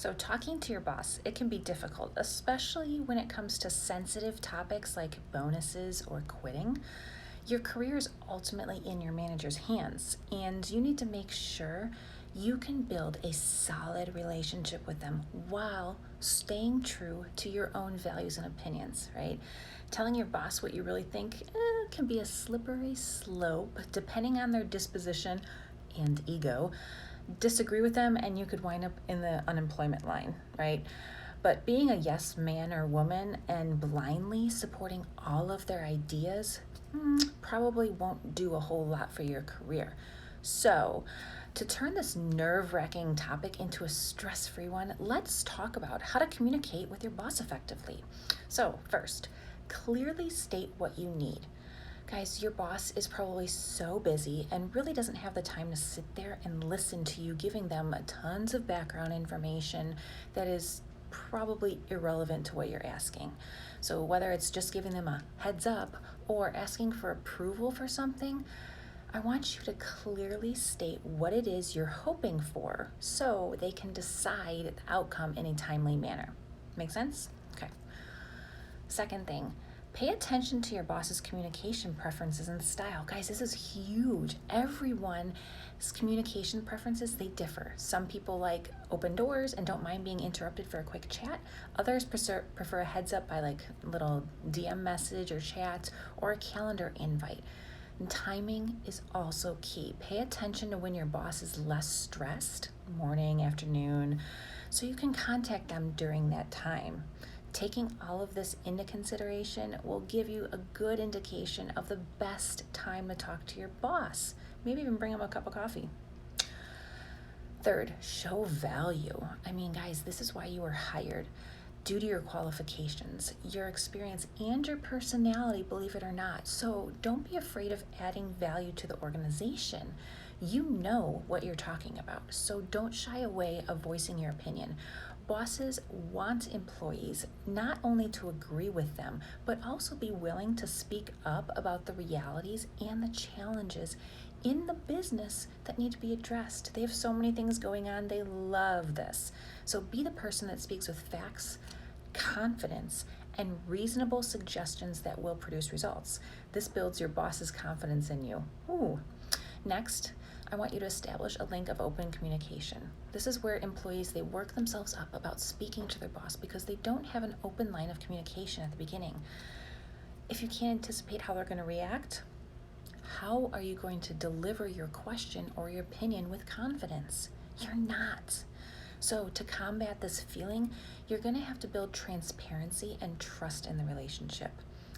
So talking to your boss, it can be difficult, especially when it comes to sensitive topics like bonuses or quitting. Your career is ultimately in your manager's hands, and you need to make sure you can build a solid relationship with them while staying true to your own values and opinions, right? Telling your boss what you really think can be a slippery slope depending on their disposition and ego. Disagree with them and you could wind up in the unemployment line, right? But being a yes man or woman and blindly supporting all of their ideas probably won't do a whole lot for your career. So, to turn this nerve-wracking topic into a stress-free one, let's talk about how to communicate with your boss effectively. So, first, clearly state what you need. Guys, your boss is probably so busy and really doesn't have the time to sit there and listen to you, giving them tons of background information that is probably irrelevant to what you're asking. So whether it's just giving them a heads up or asking for approval for something, I want you to clearly state what it is you're hoping for so they can decide the outcome in a timely manner. Make sense? Okay. Second thing, pay attention to your boss's communication preferences and style. Guys, this is huge. Everyone's communication preferences, they differ. Some people like open doors and don't mind being interrupted for a quick chat. Others prefer a heads up by like little DM message or chat or a calendar invite. And timing is also key. Pay attention to when your boss is less stressed, morning, afternoon, so you can contact them during that time. Taking all of this into consideration will give you a good indication of the best time to talk to your boss. Maybe even bring him a cup of coffee. Third, show value. I mean, guys, this is why you were hired. Due to your qualifications, your experience, and your personality, believe it or not. So don't be afraid of adding value to the organization. You know what you're talking about, so don't shy away of voicing your opinion. Bosses want employees not only to agree with them, but also be willing to speak up about the realities and the challenges in the business that need to be addressed. They have so many things going on. They love this. So be the person that speaks with facts, confidence, and reasonable suggestions that will produce results. This builds your boss's confidence in you. Next, I want you to establish a link of open communication. This is where employees, they work themselves up about speaking to their boss because they don't have an open line of communication at the beginning. If you can't anticipate how they're going to react, how are you going to deliver your question or your opinion with confidence? You're not. So to combat this feeling, you're going to have to build transparency and trust in the relationship.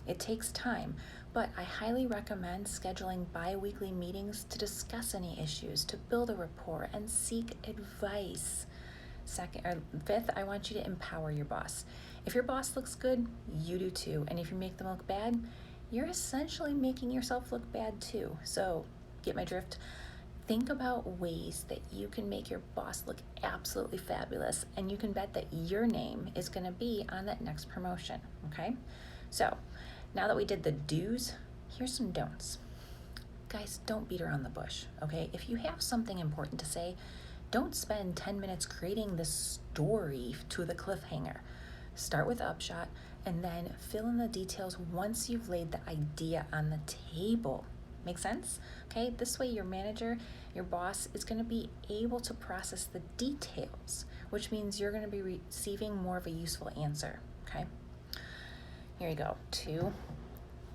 It takes time, but I highly recommend scheduling bi-weekly meetings to discuss any issues, to build a rapport, and seek advice. Fifth, I want you to empower your boss. If your boss looks good, you do too. And if you make them look bad, you're essentially making yourself look bad too. So, get my drift? Think about ways that you can make your boss look absolutely fabulous, and you can bet that your name is going to be on that next promotion, okay? So, now that we did the do's, here's some don'ts. Guys, don't beat around the bush, okay? If you have something important to say, don't spend 10 minutes creating this story to the cliffhanger. Start with upshot and then fill in the details once you've laid the idea on the table. Make sense? Okay, this way your manager, your boss is going to be able to process the details, which means you're going to be receiving more of a useful answer, okay? Here you go. 2.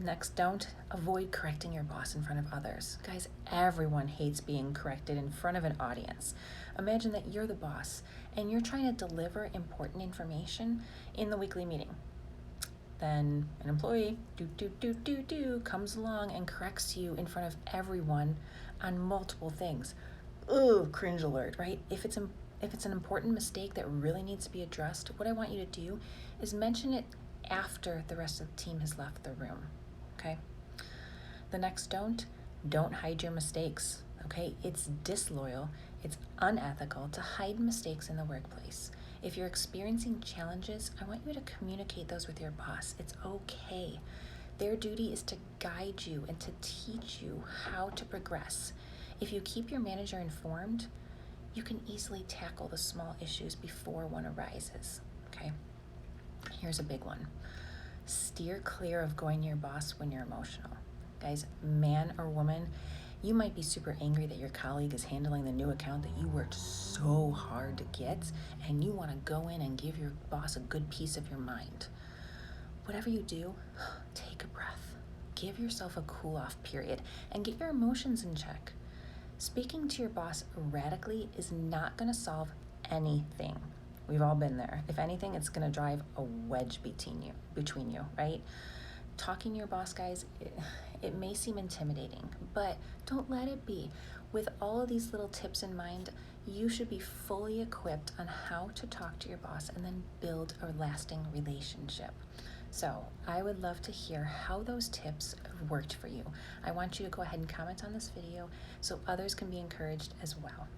Next, don't avoid correcting your boss in front of others. Guys, everyone hates being corrected in front of an audience. Imagine that you're the boss and you're trying to deliver important information in the weekly meeting. Then an employee comes along and corrects you in front of everyone on multiple things. Ooh, cringe alert, right? If it's an important mistake that really needs to be addressed, what I want you to do is mention it after the rest of the team has left the room, okay? The next don't hide your mistakes, okay? It's disloyal, it's unethical to hide mistakes in the workplace. If you're experiencing challenges, I want you to communicate those with your boss. It's okay. Their duty is to guide you and to teach you how to progress. If you keep your manager informed, you can easily tackle the small issues before one arises, okay? Here's a big one. Steer clear of going to your boss when you're emotional. Guys, man or woman, you might be super angry that your colleague is handling the new account that you worked so hard to get, and you want to go in and give your boss a good piece of your mind. Whatever you do, take a breath. Give yourself a cool off period and get your emotions in check. Speaking to your boss erratically is not going to solve anything. We've all been there. If anything, it's going to drive a wedge between you, right? Talking to your boss, guys, it may seem intimidating, but don't let it be. With all of these little tips in mind, you should be fully equipped on how to talk to your boss and then build a lasting relationship. So I would love to hear how those tips have worked for you. I want you to go ahead and comment on this video so others can be encouraged as well.